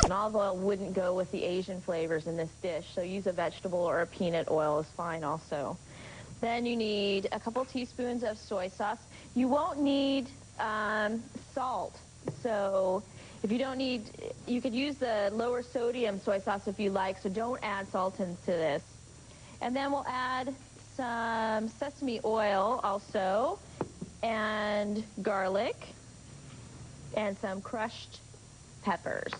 And olive oil wouldn't go with the Asian flavors in this dish, so use a vegetable or a peanut oil is fine also. Then you need a couple teaspoons of soy sauce. You won't need salt, so if you don't need, you could use the lower sodium soy sauce if you like, so don't add salt into this. And then we'll add some sesame oil also, and garlic, and some crushed peppers.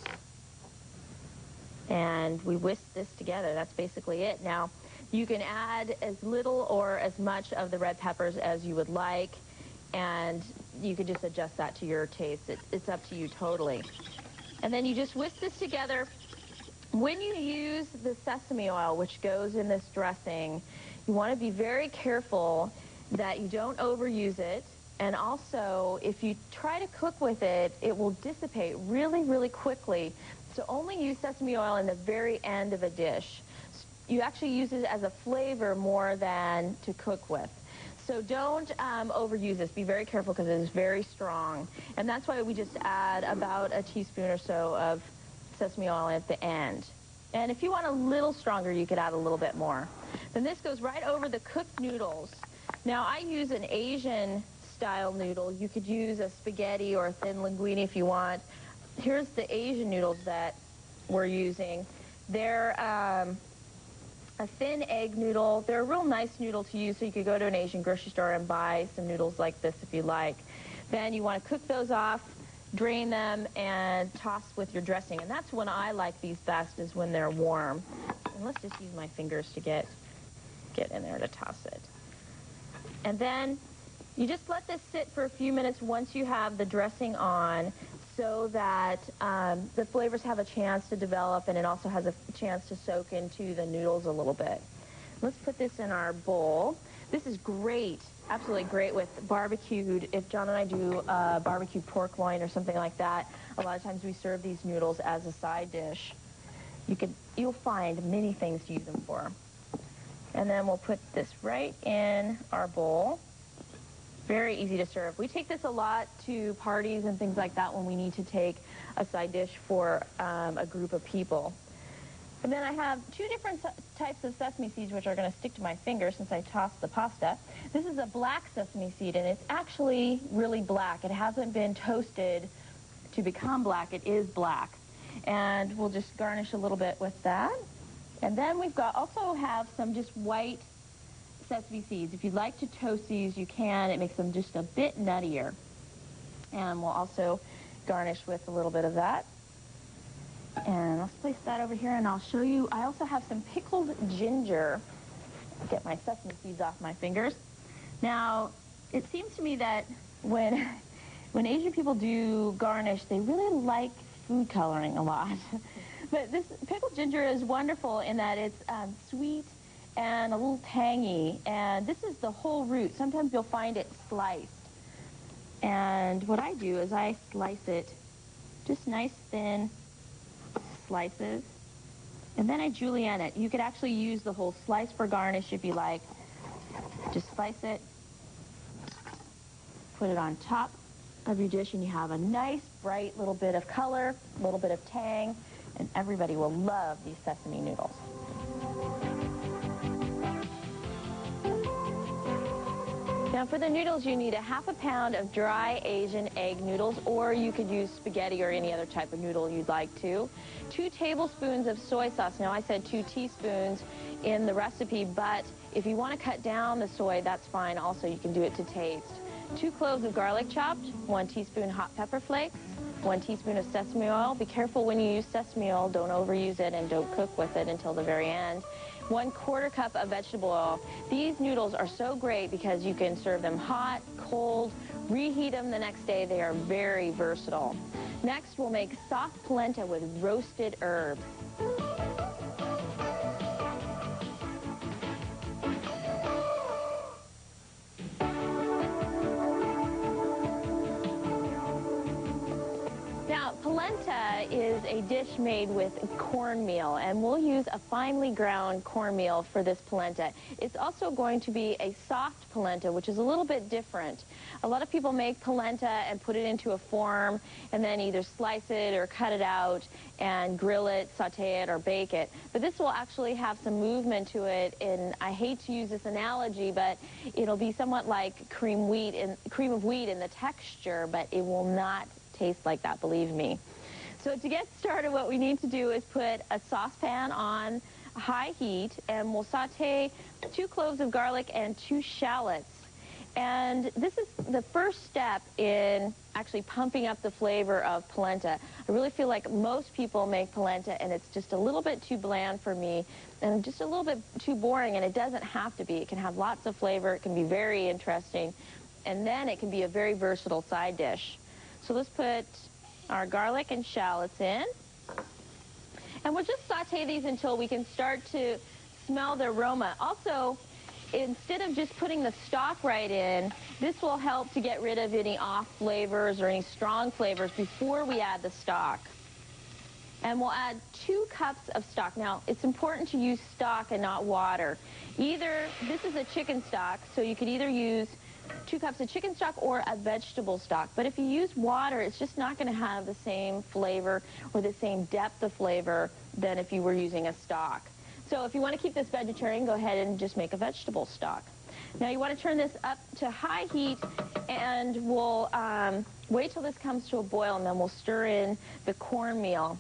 And we whisk this together. That's basically it. Now, you can add as little or as much of the red peppers as you would like, and you can just adjust that to your taste. It's up to you totally. And then you just whisk this together. When you use the sesame oil, which goes in this dressing, you want to be very careful that you don't overuse it. And also, if you try to cook with it, it will dissipate really, really quickly. So only use sesame oil in the very end of a dish. You actually use it as a flavor more than to cook with. So don't overuse this. Be very careful because it is very strong. And that's why we just add about a teaspoon or so of sesame oil at the end. And if you want a little stronger, you could add a little bit more. Then this goes right over the cooked noodles. Now, I use an Asian style noodle. You could use a spaghetti or a thin linguine if you want. Here's the Asian noodles that we're using. They're a thin egg noodle. They're a real nice noodle to use, so you could go to an Asian grocery store and buy some noodles like this if you like. Then you want to cook those off, drain them, and toss with your dressing. And that's when I like these best, is when they're warm. And let's just use my fingers to get in there to toss it. And then you just let this sit for a few minutes once you have the dressing on, so that the flavors have a chance to develop, and it also has a chance to soak into the noodles a little bit. Let's put this in our bowl. This is great, absolutely great with barbecued. If John and I do barbecued pork loin or something like that, a lot of times we serve these noodles as a side dish. You'll find many things to use them for. And then we'll put this right in our bowl. Very easy to serve. We take this a lot to parties and things like that when we need to take a side dish for a group of people. And then I have two different types of sesame seeds which are going to stick to my finger since I tossed the pasta. This is a black sesame seed, and it's actually really black. It hasn't been toasted to become black. It is black. And we'll just garnish a little bit with that. And then we've got also have some just white sesame seeds. If you'd like to toast these, you can. It makes them just a bit nuttier. And we'll also garnish with a little bit of that. And let's place that over here, and I'll show you. I also have some pickled ginger. Get my sesame seeds off my fingers. Now, it seems to me that when Asian people do garnish, they really like food coloring a lot. But this pickled ginger is wonderful in that it's sweet and a little tangy, and this is the whole root. Sometimes you'll find it sliced. And what I do is I slice it just nice thin slices, and then I julienne it. You could actually use the whole slice for garnish if you like. Just slice it, put it on top of your dish, and you have a nice bright little bit of color, a little bit of tang, and everybody will love these sesame noodles. Now for the noodles, you need a ½ pound of dry Asian egg noodles, or you could use spaghetti or any other type of noodle you'd like to. 2 tablespoons of soy sauce. Now I said 2 teaspoons in the recipe, but if you want to cut down the soy, that's fine also. You can do it to taste. 2 cloves of garlic chopped, 1 teaspoon hot pepper flakes, 1 teaspoon of sesame oil. Be careful when you use sesame oil. Don't overuse it, and don't cook with it until the very end. 1/4 cup of vegetable oil. These noodles are so great because you can serve them hot, cold, reheat them the next day. They are very versatile. Next, we'll make soft polenta with roasted herbs. Now, polenta is is a dish made with cornmeal, and we'll use a finely ground cornmeal for this polenta. It's also going to be a soft polenta, which is a little bit different. A lot of people make polenta and put it into a form and then either slice it or cut it out and grill it, saute it, or bake it. But this will actually have some movement to it, and I hate to use this analogy, but it'll be somewhat like cream of wheat in the texture, but it will not taste like that, believe me. So to get started, what we need to do is put a saucepan on high heat, and we'll saute 2 cloves of garlic and 2 shallots. And this is the first step in actually pumping up the flavor of polenta. I really feel like most people make polenta, and it's just a little bit too bland for me, and just a little bit too boring, and it doesn't have to be. It can have lots of flavor, it can be very interesting, and then it can be a very versatile side dish. So let's put our garlic and shallots in. And we'll just saute these until we can start to smell the aroma. Also, instead of just putting the stock right in, this will help to get rid of any off flavors or any strong flavors before we add the stock. And we'll add 2 cups of stock. Now, it's important to use stock and not water. This is a chicken stock, so you could either use 2 cups of chicken stock or a vegetable stock. But if you use water, it's just not going to have the same flavor or the same depth of flavor than if you were using a stock. So if you want to keep this vegetarian, go ahead and just make a vegetable stock. Now you want to turn this up to high heat, and we'll wait till this comes to a boil, and then we'll stir in the cornmeal.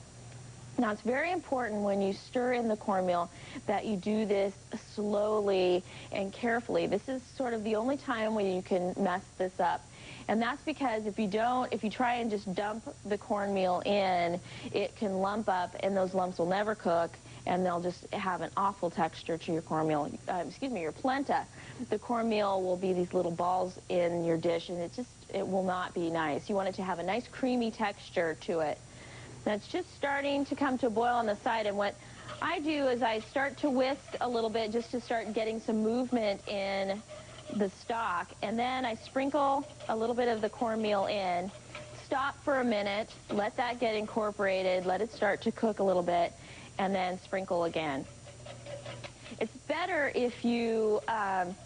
Now, it's very important when you stir in the cornmeal that you do this slowly and carefully. This is sort of the only time when you can mess this up. And that's because if you try and just dump the cornmeal in, it can lump up, and those lumps will never cook, and they'll just have an awful texture to your cornmeal, your polenta. The cornmeal will be these little balls in your dish, and it will not be nice. You want it to have a nice creamy texture to it. Now, it's just starting to come to a boil on the side, and what I do is I start to whisk a little bit just to start getting some movement in the stock, and then I sprinkle a little bit of the cornmeal in, stop for a minute, let that get incorporated, let it start to cook a little bit, and then sprinkle again. It's better if you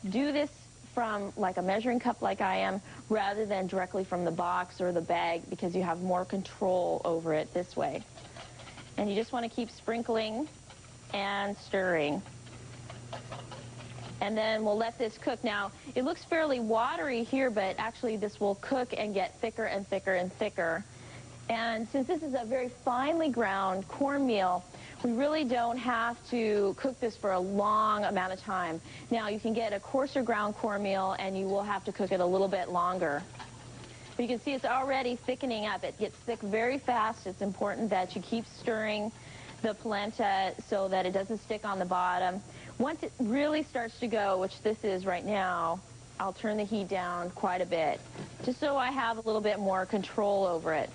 do this from like a measuring cup like I am, rather than directly from the box or the bag, because you have more control over it this way. And you just want to keep sprinkling and stirring. And then we'll let this cook. Now, it looks fairly watery here, but actually this will cook and get thicker and thicker and thicker. And since this is a very finely ground cornmeal, we really don't have to cook this for a long amount of time. Now, you can get a coarser ground cornmeal, and you will have to cook it a little bit longer. But you can see it's already thickening up. It gets thick very fast. It's important that you keep stirring the polenta so that it doesn't stick on the bottom. Once it really starts to go, which this is right now, I'll turn the heat down quite a bit, just so I have a little bit more control over it.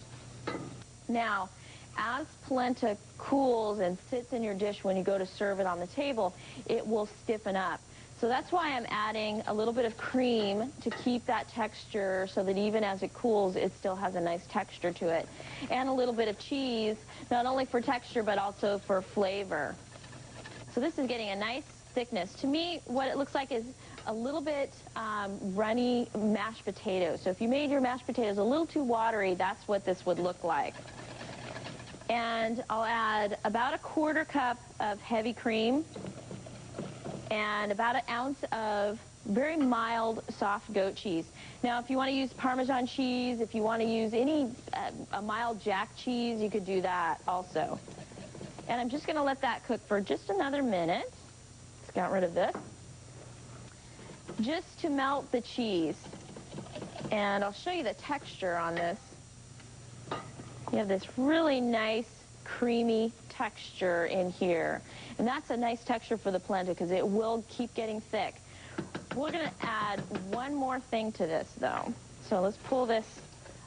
Now, as polenta cools and sits in your dish when you go to serve it on the table, it will stiffen up. So that's why I'm adding a little bit of cream to keep that texture so that even as it cools, it still has a nice texture to it. And a little bit of cheese, not only for texture, but also for flavor. So this is getting a nice thickness. To me, what it looks like is a little bit runny mashed potatoes. So if you made your mashed potatoes a little too watery, that's what this would look like. And I'll add about a 1/4 cup of heavy cream and about 1 ounce of very mild soft goat cheese. Now, if you want to use Parmesan cheese, if you want to use a mild Jack cheese, you could do that also. And I'm just going to let that cook for just another minute. Just got rid of this. Just to melt the cheese. And I'll show you the texture on this. You have this really nice, creamy texture in here. And that's a nice texture for the polenta because it will keep getting thick. We're going to add one more thing to this, though. So let's pull this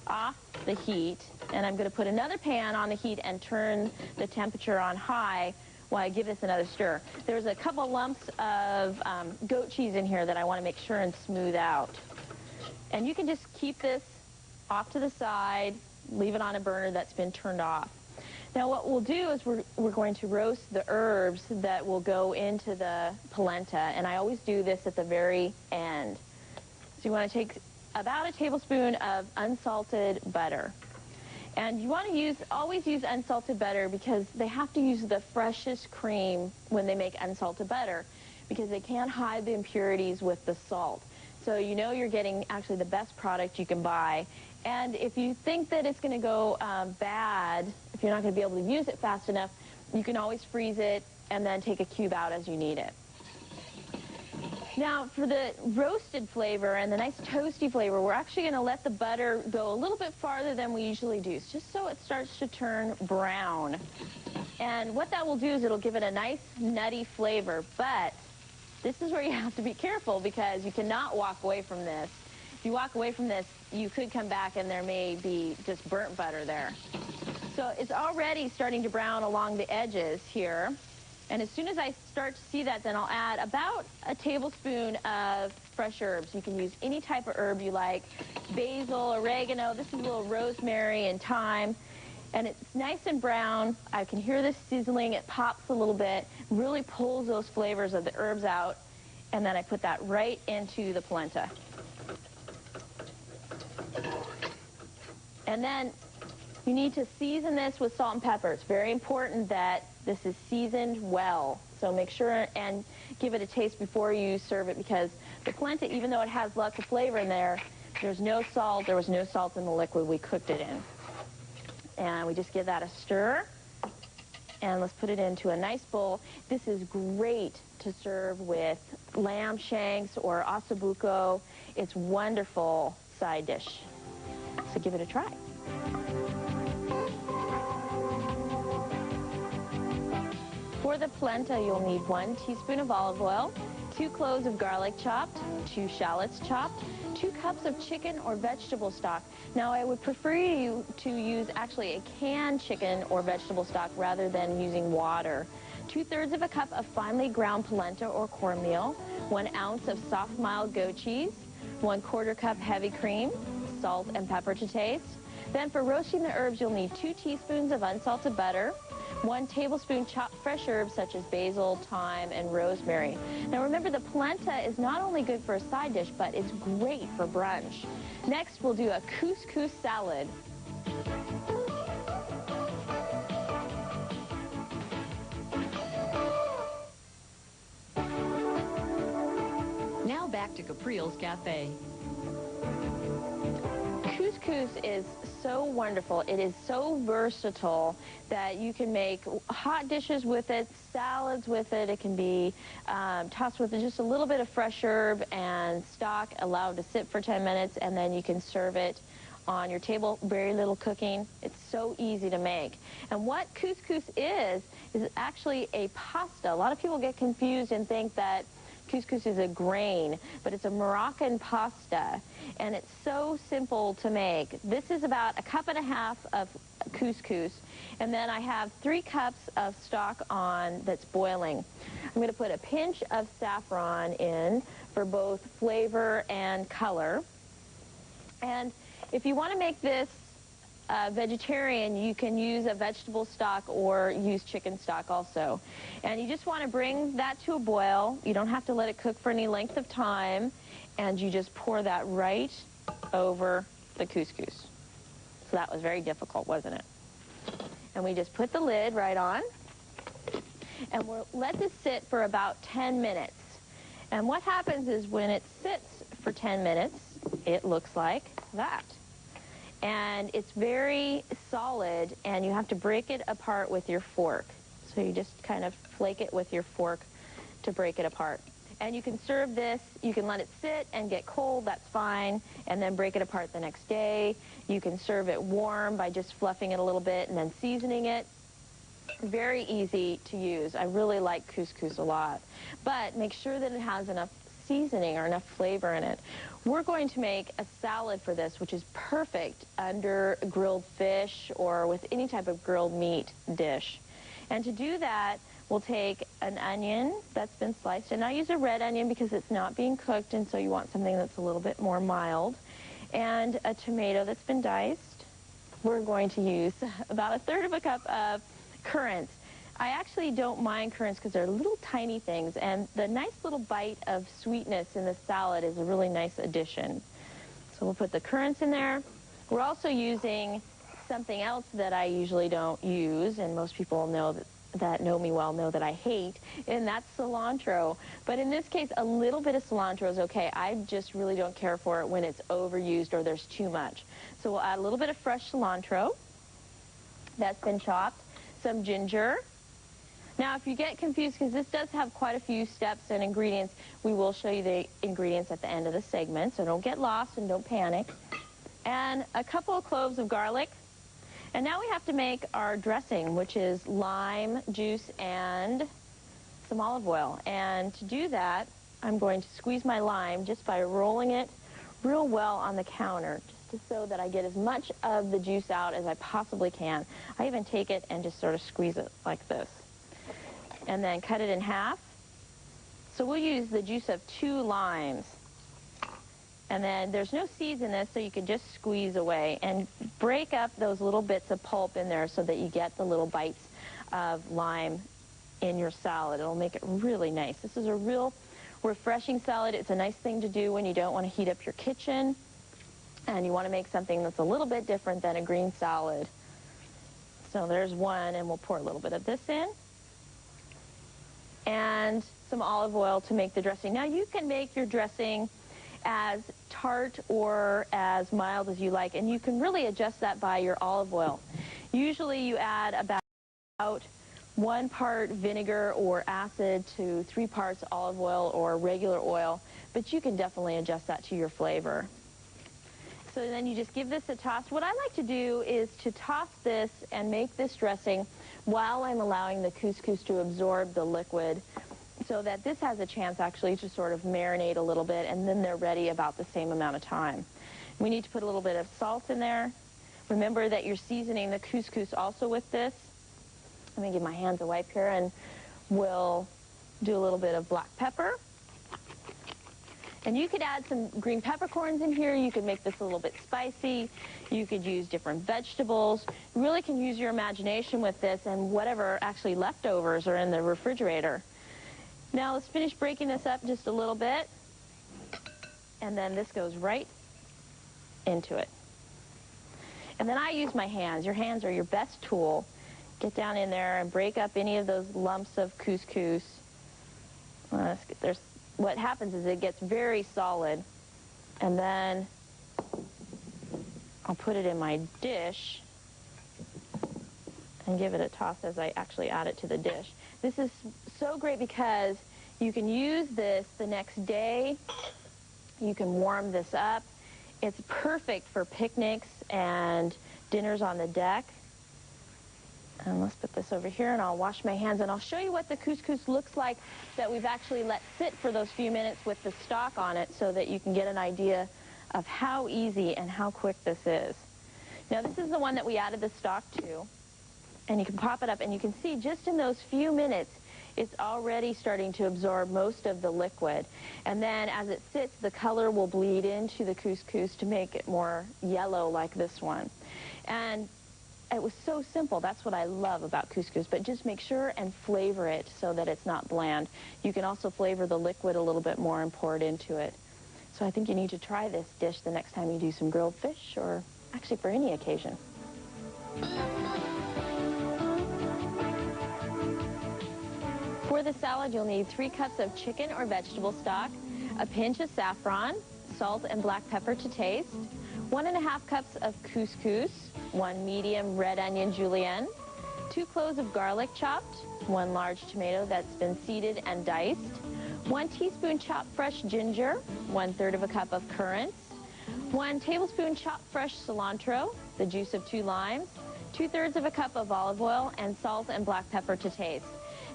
off the heat, and I'm going to put another pan on the heat and turn the temperature on high while I give this another stir. There's a couple lumps of goat cheese in here that I want to make sure and smooth out. And you can just keep this off to the side, leave it on a burner that's been turned off. Now what we'll do is we're going to roast the herbs that will go into the polenta, and I always do this at the very end. So you want to take about a tablespoon of unsalted butter. And you want to always use unsalted butter because they have to use the freshest cream when they make unsalted butter because they can't hide the impurities with the salt. So you know you're getting actually the best product you can buy. And if you think that it's going to go bad, if you're not going to be able to use it fast enough, you can always freeze it and then take a cube out as you need it. Now, for the roasted flavor and the nice toasty flavor, we're actually going to let the butter go a little bit farther than we usually do, just so it starts to turn brown. And what that will do is it'll give it a nice nutty flavor, but this is where you have to be careful because you cannot walk away from this. If you walk away from this, you could come back and there may be just burnt butter there. So it's already starting to brown along the edges here. And as soon as I start to see that, then I'll add about a tablespoon of fresh herbs. You can use any type of herb you like, basil, oregano. This is a little rosemary and thyme. And it's nice and brown. I can hear this sizzling. It pops a little bit, really pulls those flavors of the herbs out. And then I put that right into the polenta. And then you need to season this with salt and pepper. It's very important that this is seasoned well. So make sure and give it a taste before you serve it because the polenta, even though it has lots of flavor in there, there's no salt. There was no salt in the liquid we cooked it in. And we just give that a stir. And let's put it into a nice bowl. This is great to serve with lamb shanks or ossobuco. It's wonderful side dish. So give it a try. For the polenta, you'll need 1 teaspoon of olive oil, 2 cloves of garlic chopped, 2 shallots chopped, 2 cups of chicken or vegetable stock. Now, I would prefer you to use actually a canned chicken or vegetable stock rather than using water. 2/3 of a cup of finely ground polenta or cornmeal, 1 ounce of soft mild goat cheese, 1/4 cup heavy cream, salt and pepper to taste. Then for roasting the herbs, you'll need 2 teaspoons of unsalted butter, 1 tablespoon chopped fresh herbs such as basil, thyme, and rosemary. Now remember, the polenta is not only good for a side dish, but it's great for brunch. Next, we'll do a couscous salad. Now back to Caprial's Cafe. Couscous is so wonderful. It is so versatile that you can make hot dishes with it, salads with it. It can be tossed with just a little bit of fresh herb and stock, allowed to sit for 10 minutes, and then you can serve it on your table. Very little cooking. It's so easy to make. And what couscous is actually a pasta. A lot of people get confused and think that couscous is a grain, but it's a Moroccan pasta, and it's so simple to make. This is about 1.5 cups of couscous, and then I have 3 cups of stock on that's boiling. I'm going to put a pinch of saffron in for both flavor and color. And if you want to make this vegetarian, you can use a vegetable stock or use chicken stock also. And you just want to bring that to a boil. You don't have to let it cook for any length of time. And you just pour that right over the couscous. So that was very difficult, wasn't it? And we just put the lid right on. And we'll let this sit for about 10 minutes. And what happens is when it sits for 10 minutes, it looks like that. And it's very solid, and you have to break it apart with your fork. So you just kind of flake it with your fork to break it apart. And you can serve this, you can let it sit and get cold, that's fine, and then break it apart the next day. You can serve it warm by just fluffing it a little bit and then seasoning it. Very easy to use. I really like couscous a lot. But make sure that it has enough seasoning or enough flavor in it. We're going to make a salad for this, which is perfect under grilled fish or with any type of grilled meat dish. And to do that, we'll take an onion that's been sliced, and I use a red onion because it's not being cooked, and so you want something that's a little bit more mild, and a tomato that's been diced, we're going to use about 1/3 of a cup of currants. I actually don't mind currants because they're little tiny things, and the nice little bite of sweetness in the salad is a really nice addition. So we'll put the currants in there. We're also using something else that I usually don't use, and most people that know me well know that I hate, and that's cilantro. But in this case, a little bit of cilantro is okay. I just really don't care for it when it's overused or there's too much. So we'll add a little bit of fresh cilantro that's been chopped, some ginger. Now, if you get confused, because this does have quite a few steps and ingredients, we will show you the ingredients at the end of the segment, so don't get lost and don't panic. And a couple of cloves of garlic. And now we have to make our dressing, which is lime juice and some olive oil. And to do that, I'm going to squeeze my lime just by rolling it real well on the counter, just so that I get as much of the juice out as I possibly can. I even take it and just sort of squeeze it like this. And then cut it in half. So we'll use the juice of 2 limes. And then there's no seeds in this, so you can just squeeze away and break up those little bits of pulp in there so that you get the little bites of lime in your salad. It'll make it really nice. This is a real refreshing salad. It's a nice thing to do when you don't want to heat up your kitchen and you want to make something that's a little bit different than a green salad. So there's one, and we'll pour a little bit of this in. And some olive oil to make the dressing. Now you can make your dressing as tart or as mild as you like, and you can really adjust that by your olive oil. Usually you add about 1 part vinegar or acid to 3 parts olive oil or regular oil, but you can definitely adjust that to your flavor. So then you just give this a toss. What I like to do is to toss this and make this dressing while I'm allowing the couscous to absorb the liquid, so that this has a chance actually to sort of marinate a little bit, and then they're ready about the same amount of time. We need to put a little bit of salt in there. Remember that you're seasoning the couscous also with this. Let me give my hands a wipe here, and we'll do a little bit of black pepper. And you could add some green peppercorns in here. You could make this a little bit spicy. You could use different vegetables. You really can use your imagination with this and whatever actually leftovers are in the refrigerator. Now let's finish breaking this up just a little bit. And then this goes right into it. And then I use my hands. Your hands are your best tool. Get down in there and break up any of those lumps of couscous. What happens is it gets very solid, and then I'll put it in my dish and give it a toss as I actually add it to the dish. This is so great because you can use this the next day. You can warm this up. It's perfect for picnics and dinners on the deck. And let's put this over here, and I'll wash my hands, and I'll show you what the couscous looks like that we've actually let sit for those few minutes with the stock on it, so that you can get an idea of how easy and how quick this is. Now, this is the one that we added the stock to, and you can pop it up, and you can see just in those few minutes, it's already starting to absorb most of the liquid. And then as it sits, the color will bleed into the couscous to make it more yellow like this one. And it was so simple. That's what I love about couscous, but just make sure and flavor it so that it's not bland. You can also flavor the liquid a little bit more and pour it into it. So I think you need to try this dish the next time you do some grilled fish, or actually for any occasion. For the salad, you'll need 3 cups of chicken or vegetable stock, a pinch of saffron, salt and black pepper to taste, 1½ cups of couscous, 1 medium red onion julienne, 2 cloves of garlic chopped, 1 large tomato that's been seeded and diced, 1 teaspoon chopped fresh ginger, 1/3 of a cup of currants, 1 tablespoon chopped fresh cilantro, the juice of 2 limes, 2/3 of a cup of olive oil, and salt and black pepper to taste.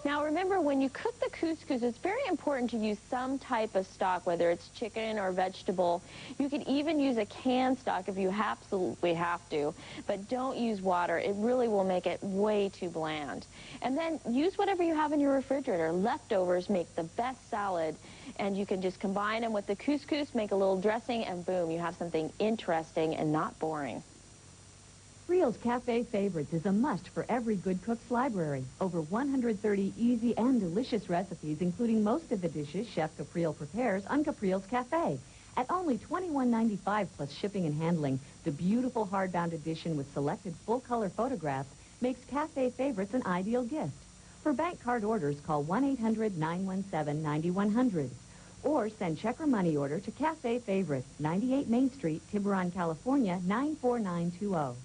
Now remember, when you cook the couscous, it's very important to use some type of stock, whether it's chicken or vegetable. You could even use a canned stock if you absolutely have to, but don't use water. It really will make it way too bland. And then use whatever you have in your refrigerator. Leftovers make the best salad, and you can just combine them with the couscous, make a little dressing, and boom, you have something interesting and not boring. Caprial's Cafe Favorites is a must for every good cook's library. Over 130 easy and delicious recipes, including most of the dishes Chef Caprial prepares on Caprial's Cafe. At only $21.95 plus shipping and handling, the beautiful hardbound edition with selected full-color photographs makes Cafe Favorites an ideal gift. For bank card orders, call 1-800-917-9100 or send check or money order to Cafe Favorites, 98 Main Street, Tiburon, California, 94920.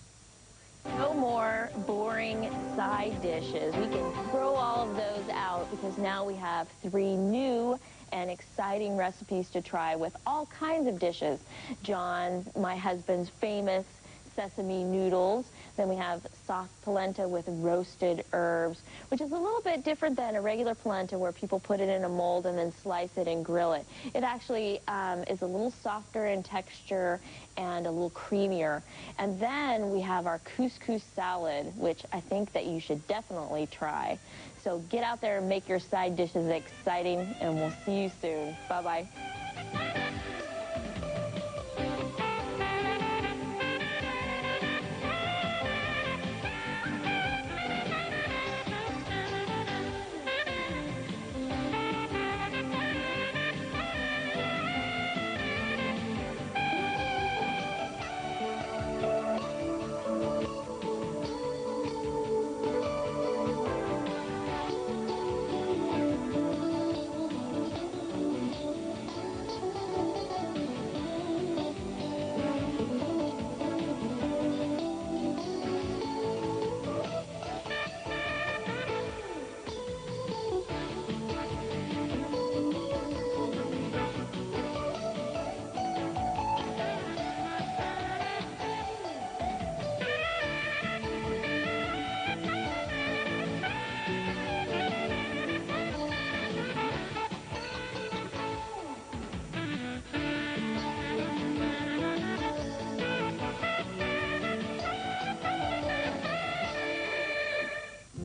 No more boring side dishes. We can throw all of those out because now we have 3 new and exciting recipes to try with all kinds of dishes. John, my husband's famous sesame noodles. Then we have soft polenta with roasted herbs, which is a little bit different than a regular polenta where people put it in a mold and then slice it and grill it. It actually is a little softer in texture and a little creamier. And then we have our couscous salad, which I think that you should definitely try. So get out there and make your side dishes exciting, and we'll see you soon. Bye-bye.